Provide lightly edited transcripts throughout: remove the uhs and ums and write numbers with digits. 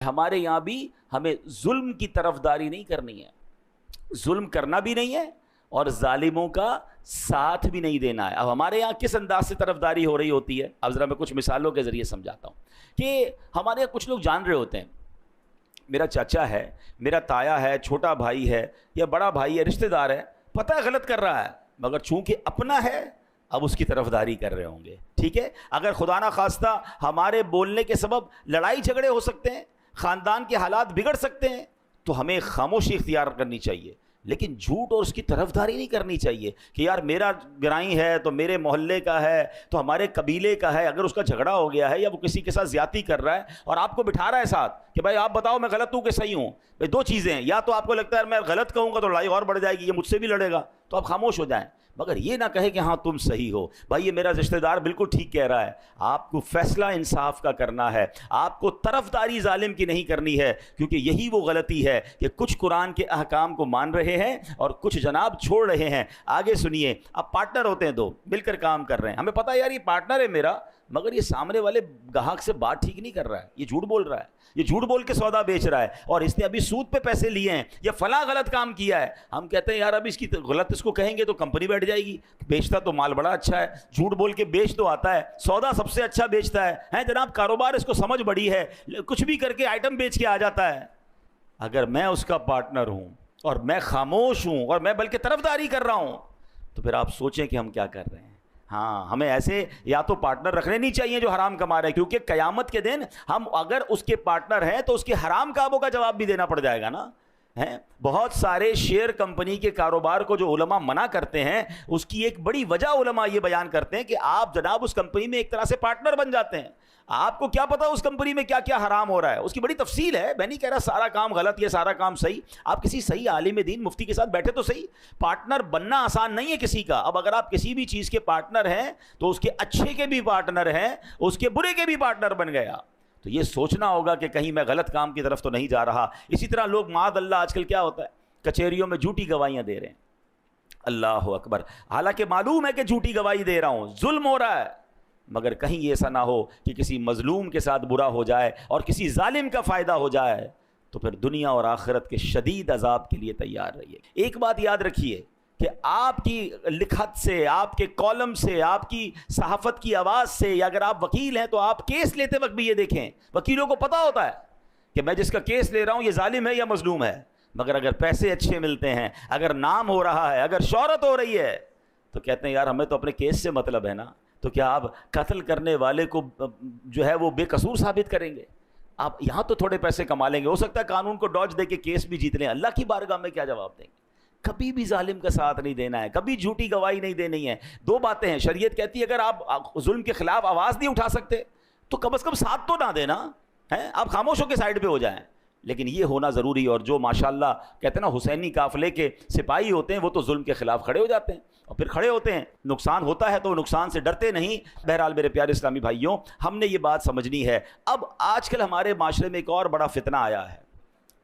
ہمارے یہاں بھی ہمیں ظلم کی طرفداری نہیں کرنی ہے، ظلم کرنا بھی نہیں ہے اور ظالموں کا ساتھ بھی نہیں دینا ہے۔ اب ہمارے یہاں کس انداز سے طرفداری ہو رہی ہوتی ہے، اب ذرا میں کچھ مثالوں کے ذریعے سمجھاتا ہوں کہ ہمارے یہاں کچھ لوگ جان رہے ہوتے ہیں میرا چاچا ہے، میرا تایا ہے، چھوٹا بھائی ہے یا بڑا بھائی ہے، رشتہ دار ہے، پتہ ہے غلط کر رہا ہے، مگر چونکہ اپنا ہے اب اس کی طرفداری کر رہے ہوں گے۔ ٹھیک ہے، اگر خدا نہ خواستہ ہمارے بولنے کے سبب لڑائی جھگڑے ہو سکتے ہیں، خاندان کے حالات بگڑ سکتے ہیں، تو ہمیں خاموشی اختیار کرنی چاہیے، لیکن جھوٹ اور اس کی طرفداری نہیں کرنی چاہیے کہ یار میرا گرائی ہے تو میرے محلے کا ہے تو ہمارے قبیلے کا ہے، اگر اس کا جھگڑا ہو گیا ہے یا وہ کسی کے ساتھ زیادتی کر رہا ہے اور آپ کو بٹھا رہا ہے ساتھ کہ بھائی آپ بتاؤ میں غلط ہوں کہ صحیح ہوں، بھائی دو چیزیں ہیں، یا تو آپ کو لگتا ہے میں غلط کہوں گا تو لڑائی اور بڑھ جائے گی، یہ مجھ سے بھی لڑے گا، تو آپ خاموش ہو جائیں، مگر یہ نہ کہے کہ ہاں تم صحیح ہو، بھائی یہ میرا رشتہ دار بالکل ٹھیک کہہ رہا ہے۔ آپ کو فیصلہ انصاف کا کرنا ہے، آپ کو طرفداری ظالم کی نہیں کرنی ہے، کیونکہ یہی وہ غلطی ہے کہ کچھ قرآن کے احکام کو مان رہے ہیں اور کچھ جناب چھوڑ رہے ہیں۔ آگے سنیے، اب پارٹنر ہوتے ہیں دو مل کر کام کر رہے ہیں، ہمیں پتہ ہے یار یہ پارٹنر ہے میرا، مگر یہ سامنے والے گاہک سے بات ٹھیک نہیں کر رہا ہے، یہ جھوٹ بول رہا ہے، یہ جھوٹ بول کے سودا بیچ رہا ہے اور اس نے ابھی سود پہ پیسے لیے ہیں یا فلاں غلط کام کیا ہے۔ ہم کہتے ہیں یار اب اس کی غلط اس کو کہیں گے تو کمپنی بیٹھ جائے گی، بیچتا تو مال بڑا اچھا ہے، جھوٹ بول کے بیچ تو آتا ہے، سودا سب سے اچھا بیچتا ہے جناب، کاروبار اس کو سمجھ بڑی ہے، کچھ بھی کر کے آئٹم بیچ کے آ جاتا ہے۔ اگر میں اس کا پارٹنر ہوں اور میں خاموش ہوں اور میں بلکہ طرفداری کر رہا ہوں تو پھر آپ سوچیں کہ ہم کیا کر رہے ہیں۔ ہاں، ہمیں ایسے یا تو پارٹنر رکھنے نہیں چاہیے جو حرام کما رہے ہیں، کیونکہ قیامت کے دن ہم اگر اس کے پارٹنر ہیں تو اس کے حرام کاموں کا جواب بھی دینا پڑ جائے گا نا۔ بہت سارے شیئر کمپنی کے کاروبار کو جو علماء منع کرتے ہیں، اس کی ایک بڑی وجہ علماء یہ بیان کرتے ہیں کہ آپ جناب اس کمپنی میں ایک طرح سے پارٹنر بن جاتے ہیں، آپ کو کیا پتا اس کمپنی میں کیا کیا حرام ہو رہا ہے، اس کی بڑی تفصیل ہے، میں نہیں کہہ رہا سارا کام غلط یہ سارا کام صحیح، آپ کسی صحیح عالم دین مفتی کے ساتھ بیٹھے تو صحیح۔ پارٹنر بننا آسان نہیں ہے کسی کا، اب اگر آپ کسی بھی چیز کے پارٹنر ہیں تو اس کے اچھے کے بھی پارٹنر ہیں، اس کے برے کے بھی پارٹنر بن گیا، تو یہ سوچنا ہوگا کہ کہیں میں غلط کام کی طرف تو نہیں جا رہا۔ اسی طرح لوگ معاذ اللہ آج کل کیا ہوتا ہے، کچہریوں میں جھوٹی گواہیاں دے رہے ہیں، اللہ اکبر، حالانکہ معلوم ہے کہ جھوٹی گواہی دے رہا ہوں، ظلم ہو رہا ہے، مگر کہیں ایسا نہ ہو کہ کسی مظلوم کے ساتھ برا ہو جائے اور کسی ظالم کا فائدہ ہو جائے، تو پھر دنیا اور آخرت کے شدید عذاب کے لیے تیار رہیے۔ ایک بات یاد رکھیے کہ آپ کی لکھت سے، آپ کے کالم سے، آپ کی صحافت کی آواز سے، یا اگر آپ وکیل ہیں تو آپ کیس لیتے وقت بھی یہ دیکھیں، وکیلوں کو پتہ ہوتا ہے کہ میں جس کا کیس لے رہا ہوں یہ ظالم ہے یا مظلوم ہے، مگر اگر پیسے اچھے ملتے ہیں، اگر نام ہو رہا ہے، اگر شہرت ہو رہی ہے، تو کہتے ہیں یار ہمیں تو اپنے کیس سے مطلب ہے نا، تو کیا آپ قتل کرنے والے کو جو ہے وہ بے قصور ثابت کریں گے؟ آپ یہاں تو تھوڑے پیسے کما لیں گے، ہو سکتا ہے قانون کو ڈاج دے کے کیس بھی جیت لیں، اللہ کی بارگاہ میں کیا جواب دیں گے؟ کبھی بھی ظالم کا ساتھ نہیں دینا ہے، کبھی جھوٹی گواہی نہیں دینی ہے۔ دو باتیں ہیں، شریعت کہتی ہے اگر آپ ظلم کے خلاف آواز نہیں اٹھا سکتے تو کم از کم ساتھ تو نہ دینا ہے، آپ خاموش ہو کے سائڈ پہ ہو جائیں، لیکن یہ ہونا ضروری ہے۔ اور جو ماشاءاللہ کہتے ہیں نا حسینی قافلے کے سپاہی ہوتے ہیں، وہ تو ظلم کے خلاف کھڑے ہو جاتے ہیں، اور پھر کھڑے ہوتے ہیں، نقصان ہوتا ہے تو نقصان سے ڈرتے نہیں۔ بہرحال میرے پیارے اسلامی بھائیوں، ہم نے یہ بات سمجھنی ہے۔ اب آج کل ہمارے معاشرے میں ایک اور بڑا فتنہ آیا ہے،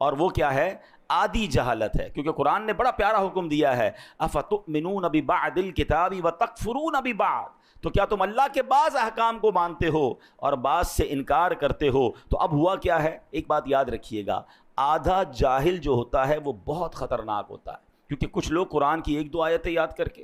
اور وہ کیا ہے؟ آدھی جہالت ہے، کیونکہ قرآن نے بڑا پیارا حکم دیا ہے، افتؤمنون ببعض الکتاب وتکفرون ببعض، تو کیا تم اللہ کے بعض احکام کو مانتے ہو اور بعض سے انکار کرتے ہو؟ تو اب ہوا کیا ہے، ایک بات یاد رکھیے گا، آدھا جاہل جو ہوتا ہے وہ بہت خطرناک ہوتا ہے، کیونکہ کچھ لوگ قرآن کی ایک دو آیتیں یاد کر کے،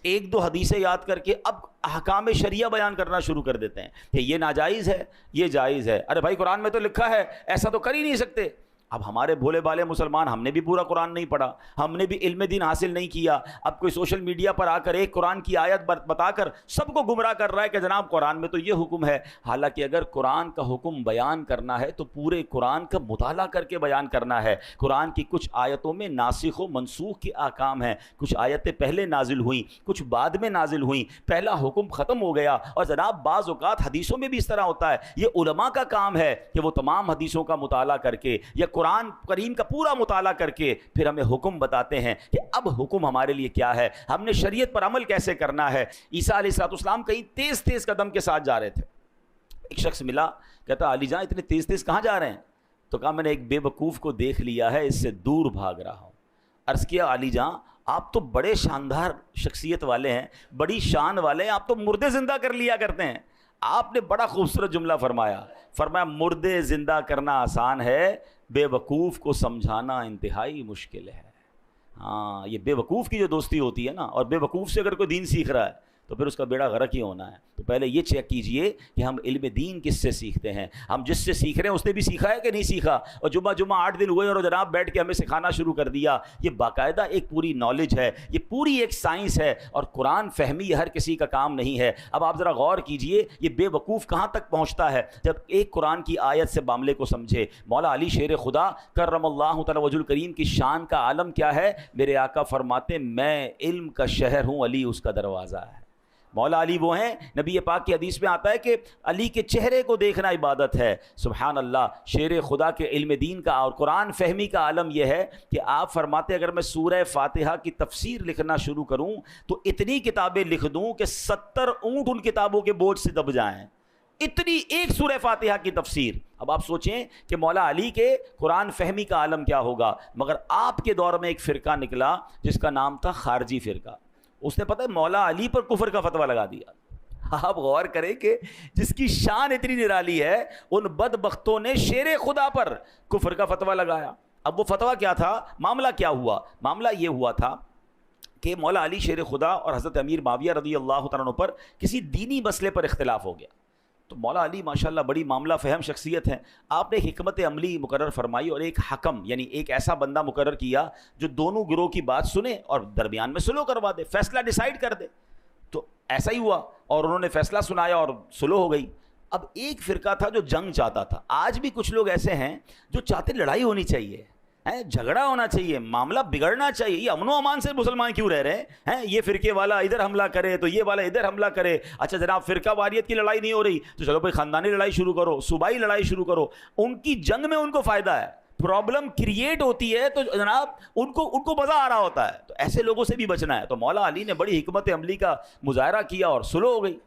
ایک دو حدیثیں یاد کر کے اب احکام شریعہ بیان کرنا شروع کر دیتے ہیں کہ یہ ناجائز ہے، یہ جائز ہے، ارے بھائی قرآن میں تو لکھا ہے، ایسا تو کر ہی نہیں سکتے۔ اب ہمارے بھولے بالے مسلمان، ہم نے بھی پورا قرآن نہیں پڑھا، ہم نے بھی علم دین حاصل نہیں کیا، اب کوئی سوشل میڈیا پر آ کر ایک قرآن کی آیت بتا کر سب کو گمراہ کر رہا ہے کہ جناب قرآن میں تو یہ حکم ہے، حالانکہ اگر قرآن کا حکم بیان کرنا ہے تو پورے قرآن کا مطالعہ کر کے بیان کرنا ہے۔ قرآن کی کچھ آیتوں میں ناسخ و منسوخ کے احکام ہیں، کچھ آیتیں پہلے نازل ہوئیں، کچھ بعد میں نازل ہوئیں، پہلا حکم ختم ہو گیا، اور جناب بعض اوقات حدیثوں میں بھی اس طرح ہوتا ہے، یہ علماء کا کام ہے کہ وہ تمام حدیثوں کا مطالعہ کر کے یا قرآن کریم کا پورا مطالعہ کر کے پھر ہمیں حکم بتاتے ہیں کہ اب حکم ہمارے لیے کیا ہے، ہم نے شریعت پر عمل کیسے کرنا ہے۔ عیسیٰ علیہ السلام کہیں تیز تیز قدم کے ساتھ جا رہے تھے، ایک شخص ملا، کہتا علی جان اتنے تیز تیز کہاں جا رہے ہیں؟ تو کہا میں نے ایک بے وقوف کو دیکھ لیا ہے، اس سے دور بھاگ رہا ہوں۔ عرض کیا علی جان آپ تو بڑے شاندار شخصیت والے ہیں، بڑی شان والے ہیں، آپ تو مردے زندہ کر لیا کرتے ہیں، آپ نے بڑا خوبصورت جملہ فرمایا مردے زندہ کرنا آسان ہے، بے وقوف کو سمجھانا انتہائی مشکل ہے۔ ہاں، یہ بے وقوف کی جو دوستی ہوتی ہے نا، اور بے وقوف سے اگر کوئی دین سیکھ رہا ہے تو پھر اس کا بیڑا غرق ہی ہونا ہے۔ تو پہلے یہ چیک کیجئے کہ ہم علم دین کس سے سیکھتے ہیں، ہم جس سے سیکھ رہے ہیں اس نے بھی سیکھا ہے کہ نہیں سیکھا، اور جمعہ 8 دن ہوئے اور جناب بیٹھ کے ہمیں سکھانا شروع کر دیا۔ یہ باقاعدہ ایک پوری نالج ہے، یہ پوری ایک سائنس ہے، اور قرآن فہمی ہر کسی کا کام نہیں ہے۔ اب آپ ذرا غور کیجئے یہ بے وقوف کہاں تک پہنچتا ہے جب ایک قرآن کی آیت سے معاملے کو سمجھے۔ مولا علی شیر خدا کرم اللہ تعالی وجہ الکریم کی شان کا عالم کیا ہے؟ میرے آقا فرماتے میں علم کا شہر ہوں، علی اس کا دروازہ ہے۔ مولا علی وہ ہیں، نبی پاک کی حدیث میں آتا ہے کہ علی کے چہرے کو دیکھنا عبادت ہے۔ سبحان اللہ، شیر خدا کے علم دین کا اور قرآن فہمی کا عالم یہ ہے کہ آپ فرماتے اگر میں سورہ فاتحہ کی تفسیر لکھنا شروع کروں تو اتنی کتابیں لکھ دوں کہ 70 اونٹ ان کتابوں کے بوجھ سے دب جائیں، اتنی ایک سورہ فاتحہ کی تفسیر۔ اب آپ سوچیں کہ مولا علی کے قرآن فہمی کا عالم کیا ہوگا، مگر آپ کے دور میں ایک فرقہ نکلا جس کا نام تھا خارجی فرقہ۔ اس نے پتہ ہے مولا علی پر کفر کا فتویٰ لگا دیا۔ آپ غور کریں کہ جس کی شان اتنی نرالی ہے ان بدبختوں نے شیر خدا پر کفر کا فتویٰ لگایا۔ اب وہ فتویٰ کیا تھا؟ معاملہ کیا ہوا؟ معاملہ یہ ہوا تھا کہ مولا علی شیر خدا اور حضرت امیر معاویہ رضی اللہ تعالیٰ عنہ پر کسی دینی مسئلے پر اختلاف ہو گیا۔ تو مولا علی ماشاءاللہ بڑی معاملہ فہم شخصیت ہیں، آپ نے حکمت عملی مقرر فرمائی اور ایک حکم یعنی ایک ایسا بندہ مقرر کیا جو دونوں گروہ کی بات سنے اور درمیان میں صلح کروا دے، فیصلہ ڈیسائیڈ کر دے۔ تو ایسا ہی ہوا اور انہوں نے فیصلہ سنایا اور صلح ہو گئی۔ اب ایک فرقہ تھا جو جنگ چاہتا تھا۔ آج بھی کچھ لوگ ایسے ہیں جو چاہتے لڑائی ہونی چاہیے، جھگڑا ہونا چاہیے، معاملہ بگڑنا چاہیے، یہ امن و امان سے مسلمان کیوں رہ رہے ہیں؟ یہ فرقے والا ادھر حملہ کرے تو یہ والا ادھر حملہ کرے۔ اچھا جناب فرقہ واریت کی لڑائی نہیں ہو رہی تو چلو بھائی خاندانی لڑائی شروع کرو، صوبائی لڑائی شروع کرو۔ ان کی جنگ میں ان کو فائدہ ہے، پرابلم کریٹ ہوتی ہے تو جناب ان کو مزہ آ رہا ہوتا ہے۔ تو ایسے لوگوں سے بھی بچنا ہے۔ تو مولا علی نے بڑی حکمت عملی کا مظاہرہ کیا اور صلح ہو گئی۔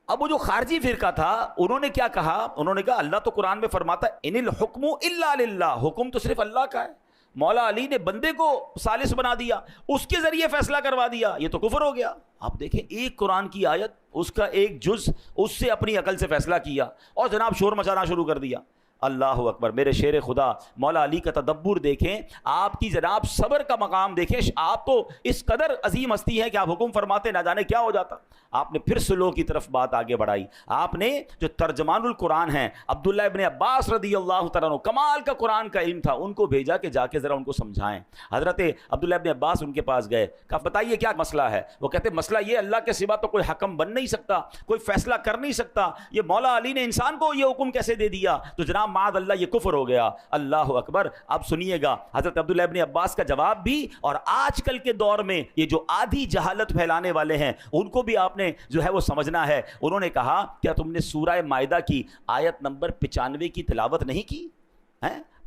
اب وہ جو خارجی فرقہ تھا انہوں نے کیا کہا؟ انہوں نے کہا اللہ تو قرآن میں فرماتا ہے ان الحکم الا للہ، حکم تو صرف اللہ کا ہے۔ مولا علی نے بندے کو ثالث بنا دیا، اس کے ذریعے فیصلہ کروا دیا، یہ تو کفر ہو گیا۔ آپ دیکھیں ایک قرآن کی آیت، اس کا ایک جز، اس سے اپنی عقل سے فیصلہ کیا اور جناب شور مچانا شروع کر دیا۔ اللہ اکبر، میرے شیر خدا مولا علی کا تدبر دیکھیں، آپ کی جناب صبر کا مقام دیکھیں۔ آپ تو اس قدر عظیم ہستی ہیں کہ آپ حکم فرماتے نہ جانے کیا ہو جاتا۔ آپ نے پھر صلح کی طرف بات آگے بڑھائی۔ آپ نے جو ترجمان القرآن ہیں عبداللہ ابن عباس رضی اللہ تعالیٰ عنہ، کمال کا قرآن کا علم تھا، ان کو بھیجا کہ جا کے ذرا ان کو سمجھائیں۔ حضرت عبداللہ ابن عباس ان کے پاس گئے، کہا بتائیے کیا مسئلہ ہے؟ وہ کہتے مسئلہ یہ اللہ کے سوا تو کوئی حکم بن نہیں سکتا، کوئی فیصلہ کر نہیں سکتا، یہ مولا علی نے انسان کو یہ حکم کیسے دے دیا؟ تو جناب معاذ اللہ یہ کفر ہو گیا۔ اللہ اکبر۔ اب سنیے گا حضرت عبداللہ ابن عباس کا جواب بھی، اور آج کل کے دور میں یہ جو آدھی جہالت پھیلانے والے ہیں ان کو بھی آپ نے جو ہے وہ سمجھنا ہے۔ انہوں نے کہا کیا تم نے سورہ مائدہ کی آیت نمبر 95 کی تلاوت نہیں کی؟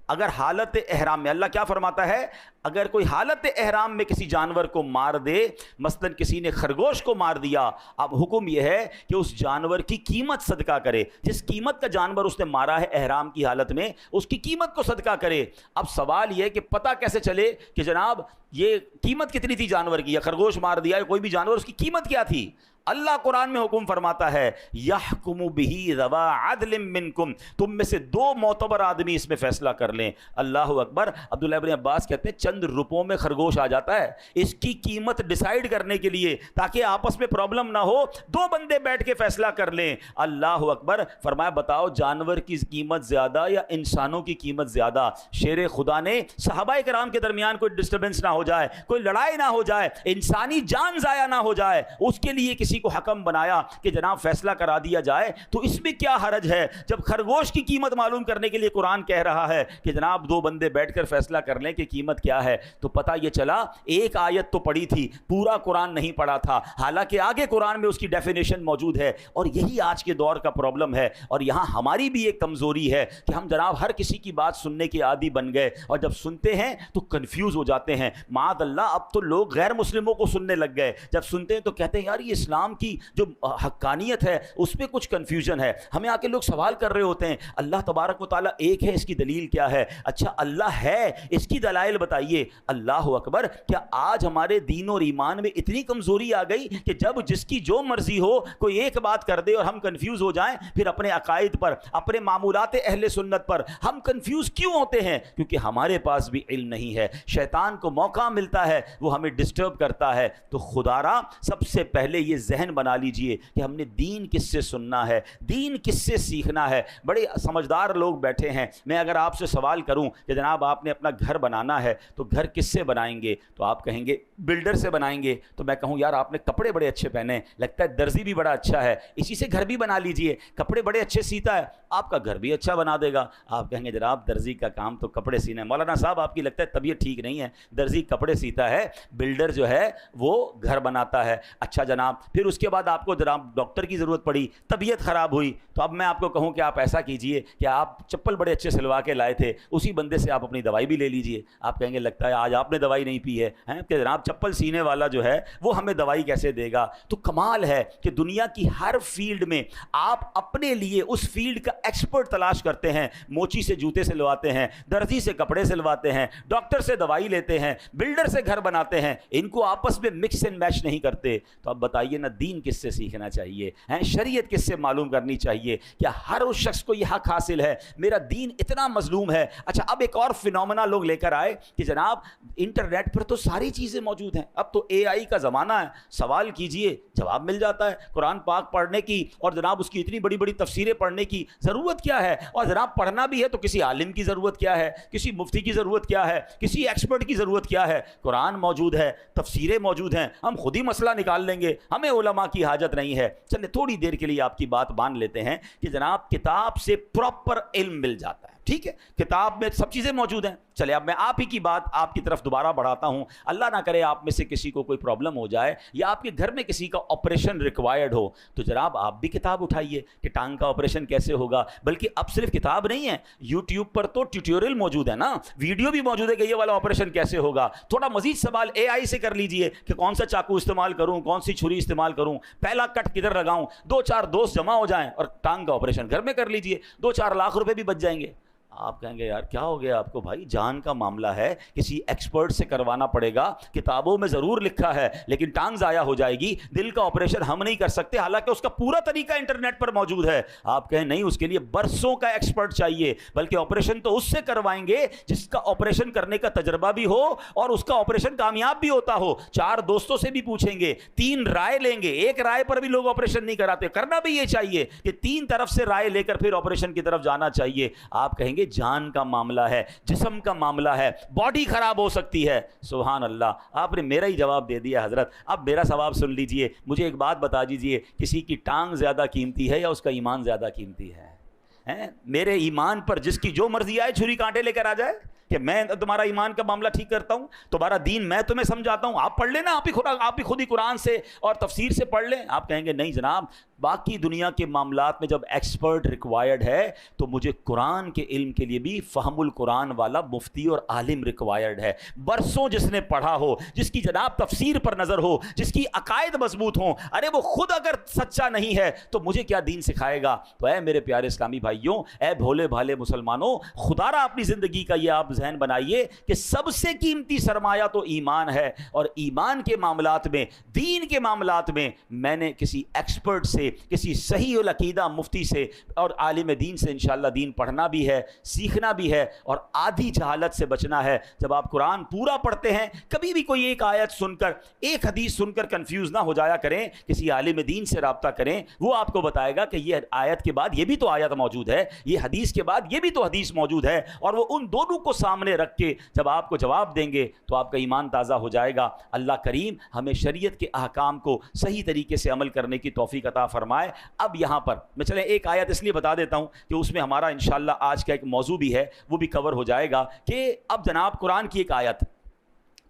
اگر حالت احرام میں، اللہ کیا فرماتا ہے؟ اگر کوئی حالت احرام میں کسی جانور کو مار دے، مثلا کسی نے خرگوش کو مار دیا، اب حکم یہ ہے کہ اس جانور کی قیمت صدقہ کرے، جس قیمت کا جانور اس نے مارا ہے احرام کی حالت میں اس کی قیمت کو صدقہ کرے۔ اب سوال یہ ہے کہ پتہ کیسے چلے کہ جناب یہ قیمت کتنی تھی جانور کی، یا خرگوش مار دیا یا کوئی بھی جانور، اس کی قیمت کیا تھی؟ اللہ قرآن میں حکم فرماتا ہے یحکم بہ ذوا عدل منکم، تم میں سے 2 معتبر آدمی اس میں فیصلہ کر لیں۔ اللہ اکبر۔ عبداللہ ابن عباس کہتے ہیں چند روپوں میں خرگوش آ جاتا ہے، اس کی قیمت ڈیسائیڈ کرنے کے لیے تاکہ آپس میں پرابلم نہ ہو 2 بندے بیٹھ کے فیصلہ کر لیں۔ اللہ اکبر۔ فرمایا بتاؤ جانور کی قیمت زیادہ یا انسانوں کی قیمت زیادہ؟ شیر خدا نے صحابہ کرام کے درمیان کوئی ڈسٹربنس نہ ہو جائے، کوئی لڑائی نہ ہو جائے، انسانی جان ضائع نہ ہو جائے، اس کے لیے کسی کو حکم بنایا کہ جناب فیصلہ کرا دیا جائے۔ تو اس میں کیا حرج ہے جب خرگوش کی قیمت معلوم کرنے کے لیے قرآن کہہ رہا ہے کہ جناب 2 بندے بیٹھ کر فیصلہ کر لیں کہ قیمت کیا ہے؟ تو پتہ یہ چلا ایک آیت تو پڑھی تھی، پورا قرآن نہیں پڑھا تھا، حالانکہ آگے قرآن میں اس کی ڈیفینیشن موجود ہے۔ اور یہی آج کے دور کا پرابلم ہے، اور یہاں ہماری بھی ایک کمزوری ہے کہ ہم جناب ہر کسی کی بات سننے کے عادی بن گئے، اور جب سنتے ہیں تو کنفیوز ہو جاتے ہیں۔ معاذ اللہ اب تو لوگ غیر مسلموں کو سننے لگ گئے، جب سنتے ہیں تو کہتے ہیں یار یہ اسلام کلام کی جو حقانیت ہے اس پہ کچھ کنفیوژن ہے. ہمیں آ کے لوگ سوال کر رہے ہوتے ہیں اللہ تبارک و تعالیٰ ایک ہے, اس کی دلیل کیا ہے؟ اچھا اللہ ہے, اس کی دلائل بتائیے. اللہ اکبر, کیا آج ہمارے دین اور ایمان میں اتنی کمزوری آ گئی کہ جب جس کی جو مرضی ہو کوئی ایک بات کر دے اور ہم کنفیوز ہو جائیں؟ پھر اپنے عقائد پر, اپنے معمولات اہل سنت پر ہم کنفیوز کیوں ہوتے ہیں؟ کیونکہ ہمارے پاس بھی علم نہیں ہے. شیطان کو موقع ملتا ہے, وہ ہمیں ڈسٹرب کرتا ہے. تو خدا را سب سے پہلے یہ ذہن بنا لیجئے کہ ہم نے دین کس سے سننا ہے, دین کس سے سیکھنا ہے. بڑے سمجھدار لوگ بیٹھے ہیں. میں اگر آپ سے سوال کروں کہ جناب آپ نے اپنا گھر بنانا ہے تو گھر کس سے بنائیں گے, تو آپ کہیں گے بلڈر سے بنائیں گے. تو میں کہوں یار آپ نے کپڑے بڑے اچھے پہنے, لگتا ہے درزی بھی بڑا اچھا ہے, اسی سے گھر بھی بنا لیجئے. کپڑے بڑے اچھے سیتا ہے, آپ کا گھر بھی اچھا بنا دے گا. آپ کہیں گے جناب درزی کا کام تو کپڑے سینا ہے. مولانا صاحب آپ کی لگتا ہے طبیعت ٹھیک نہیں ہے, درزی کپڑے سیتا ہے, بلڈر جو ہے وہ گھر بناتا ہے. اچھا جناب, پھر اس کے بعد آپ کو جناب ڈاکٹر کی ضرورت پڑی, طبیعت خراب ہوئی, تو اب میں آپ کو کہوں کہ آپ ایسا کیجئے کہ آپ چپل بڑے اچھے سلوا کے لائے تھے, اسی بندے سے آپ اپنی دوائی بھی لے لیجئے. آپ کہیں گے لگتا ہے آج آپ نے دوائی نہیں پی ہے کہ جناب چپل سینے والا جو ہے وہ ہمیں دوائی کیسے دے گا. تو کمال ہے کہ دنیا کی ہر فیلڈ میں آپ اپنے لیے اس فیلڈ کا ایکسپرٹ تلاش کرتے ہیں. موچی سے جوتے سلواتے ہیں, درزی سے کپڑے سلواتے ہیں, ڈاکٹر سے دوائی لیتے ہیں, بلڈر سے گھر بناتے ہیں. ان کو آپس میں مکس اینڈ میچ نہیں کرتے. تو اب بتائیے نا دین کس سے سیکھنا چاہیے, شریعت کس سے معلوم کرنی چاہیے؟ کیا ہر اس شخص کو یہ حق حاصل ہے؟ میرا دین اتنا مظلوم ہے. اچھا اب ایک اور فینومینا لوگ لے کر آئے کہ جناب انٹرنیٹ پر تو ساری چیزیں موجود ہیں, اب تو اے آئی کا زمانہ ہے, سوال کیجئے جواب مل جاتا ہے. قرآن پاک پڑھنے کی اور جناب اس کی اتنی بڑی بڑی تفسیریں پڑھنے کی ضرورت کیا ہے؟ اور جناب پڑھنا بھی ہے تو کسی عالم کی ضرورت کیا ہے, کسی مفتی کی ضرورت کیا ہے, کسی ایکسپرٹ کی ضرورت کیا ہے؟ قرآن موجود ہے, تفسیریں موجود ہیں, ہم خود ہی مسئلہ نکال لیں گے, ہمیں علماء کی حاجت نہیں ہے. چلے تھوڑی دیر کے لیے آپ کی بات مان لیتے ہیں کہ جناب کتاب سے پراپر علم مل جاتا ہے. ٹھیک ہے, کتاب میں سب چیزیں موجود ہیں. چلے اب میں آپ ہی کی بات آپ کی طرف دوبارہ بڑھاتا ہوں. اللہ نہ کرے آپ میں سے کسی کو کوئی پرابلم ہو جائے یا آپ کے گھر میں کسی کا آپریشن ریکوائرڈ ہو, تو جناب آپ بھی کتاب اٹھائیے کہ ٹانگ کا آپریشن کیسے ہوگا. بلکہ اب صرف کتاب نہیں ہے, یوٹیوب پر تو ٹیوٹوریل موجود ہے نا, ویڈیو بھی موجود ہے کہ یہ والا آپریشن کیسے ہوگا. تھوڑا مزید سوال اے آئی سے کر لیجئے کہ کون سا چاقو استعمال کروں, کون سی چھری استعمال کروں, پہلا کٹ کدھر لگاؤں. 2-4 دوست جمع ہو جائیں اور ٹانگ کا آپریشن گھر میں کر لیجئے, 2-4 لاکھ روپے بھی بچ جائیں گے. آپ کہیں گے یار کیا ہو گیا آپ کو؟ بھائی جان کا معاملہ ہے, کسی ایکسپرٹ سے کروانا پڑے گا. کتابوں میں ضرور لکھا ہے لیکن ٹانگ ضائع ہو جائے گی. دل کا آپریشن ہم نہیں کر سکتے, حالانکہ اس کا پورا طریقہ انٹرنیٹ پر موجود ہے. آپ کہیں نہیں, اس کے لیے برسوں کا ایکسپرٹ چاہیے. بلکہ آپریشن تو اس سے کروائیں گے جس کا آپریشن کرنے کا تجربہ بھی ہو اور اس کا آپریشن کامیاب بھی ہوتا ہو. 4 دوستوں سے بھی پوچھیں گے, 3 رائے لیں گے. ایک رائے پر بھی لوگ آپریشن نہیں کراتے. کرنا بھی یہ چاہیے کہ 3 طرف سے رائے لے کر پھر آپریشن کی طرف جانا چاہیے. آپ کہیں گے جان کا معاملہ ہے, جسم کا معاملہ ہے, باڈی خراب ہو سکتی ہے. سبحان اللہ, آپ نے میرا ہی جواب دے دیا حضرت. اب میرا ثواب سن لیجئے. مجھے ایک بات بتا دیجئے, کسی کی ٹانگ زیادہ قیمتی ہے یا اس کا ایمان زیادہ قیمتی ہے؟ میرے ایمان پر جس کی جو مرضی آئے چھری کانٹے لے کر آ جائے کہ میں تمہارا ایمان کا معاملہ ٹھیک کرتا ہوں, تمہارا دین میں تمہیں سمجھاتا ہوں, آپ پڑھ لینا, آپ ہی خود ہی قرآن سے اور تفسیر سے پڑھ لیں. آپ کہیں گے نہیں جناب, باقی دنیا کے معاملات میں جب ایکسپرٹ ریکوائرڈ ہے تو مجھے قرآن کے علم کے لیے بھی فہم القرآن والا مفتی اور عالم ریکوائرڈ ہے. برسوں جس نے پڑھا ہو, جس کی جناب تفسیر پر نظر ہو, جس کی عقائد مضبوط ہوں. ارے وہ خود اگر سچا نہیں ہے تو مجھے کیا دین سکھائے گا؟ تو اے میرے پیارے اسلامی بھائیوں, اے بھولے بھالے مسلمانوں, خدا را اپنی زندگی کا یہ آپ ذہن بنائیے کہ سب سے قیمتی سرمایہ تو ایمان ہے. اور ایمان کے معاملات میں, دین کے معاملات میں میں نے کسی ایکسپرٹ سے, کسی صحیح العقیدہ مفتی سے اور عالم دین سے انشاءاللہ دین پڑھنا بھی ہے, سیکھنا بھی ہے, اور آدھی جہالت سے بچنا ہے. جب آپ قرآن پورا پڑھتے ہیں, کبھی بھی کوئی ایک آیت سن کر, ایک حدیث سن کر کنفیوز نہ ہو جایا کریں. کسی عالم دین سے رابطہ کریں, وہ آپ کو بتائے گا کہ یہ آیت کے بعد یہ بھی تو آیت موجود ہے, یہ حدیث کے بعد یہ بھی تو حدیث موجود ہے. اور وہ ان دونوں کو سامنے رکھ کے جب آپ کو جواب دیں گے تو آپ کا ایمان تازہ ہو جائے گا. اللہ کریم ہمیں شریعت کے احکام کو صحیح طریقے سے عمل کرنے کی توفیق عطا فرمائے. اب یہاں پر میں چلیں ایک آیت اس لیے بتا دیتا ہوں کہ اس میں ہمارا انشاءاللہ آج کا ایک موضوع بھی ہے, وہ بھی کور ہو جائے گا. کہ اب جناب قرآن کی ایک آیت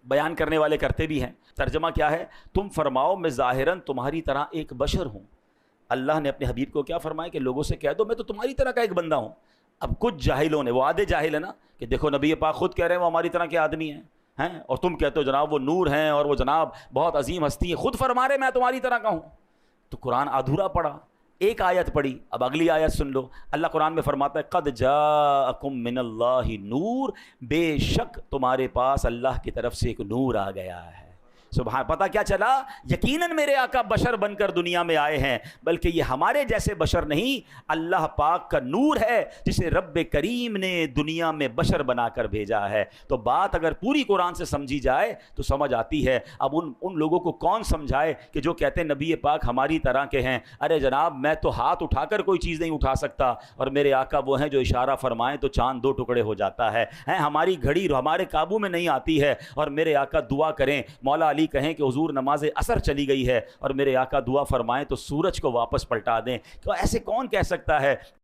بیان کرنے والے کرتے بھی ہیں, ترجمہ کیا ہے؟ تم فرماؤ میں ظاہراً تمہاری طرح ایک بشر ہوں. اللہ نے اپنے حبیب کو کیا فرمایا کہ لوگوں سے کہہ دو میں تو تمہاری طرح کا ایک بندہ ہوں. اب کچھ جاہلوں نے, وہ آدھے جاہل ہے نا, کہ دیکھو نبی پاک خود کہہ رہے ہیں وہ ہماری طرح کے آدمی ہیں, اور تم کہتے ہو جناب وہ نور ہیں اور وہ جناب بہت عظیم ہستی ہے. خود فرما رہے میں تمہاری طرح کا ہوں. تو قرآن ادھورا پڑھا، ایک آیت پڑھی، اب اگلی آیت سن لو۔ اللہ قرآن میں فرماتا ہے قد جاءکم من اللہ نور، بے شک تمہارے پاس اللہ کی طرف سے ایک نور آ گیا ہے۔ سبحان، پتہ کیا چلا؟ یقیناً میرے آقا بشر بن کر دنیا میں آئے ہیں، بلکہ یہ ہمارے جیسے بشر نہیں، اللہ پاک کا نور ہے جسے رب کریم نے دنیا میں بشر بنا کر بھیجا ہے۔ تو بات اگر پوری قرآن سے سمجھی جائے تو سمجھ آتی ہے۔ اب ان لوگوں کو کون سمجھائے کہ جو کہتے ہیں نبی پاک ہماری طرح کے ہیں؟ ارے جناب، میں تو ہاتھ اٹھا کر کوئی چیز نہیں اٹھا سکتا، اور میرے آقا وہ ہیں جو اشارہ فرمائیں تو چاند دو ٹکڑے ہو جاتا ہے۔ ہماری گھڑی ہمارے قابو میں نہیں آتی ہے، اور میرے آقا دعا کریں، مولا علی کہیں کہ حضور نماز عصر چلی گئی ہے، اور میرے آقا دعا فرمائیں تو سورج کو واپس پلٹا دیں۔ تو ایسے کون کہہ سکتا ہے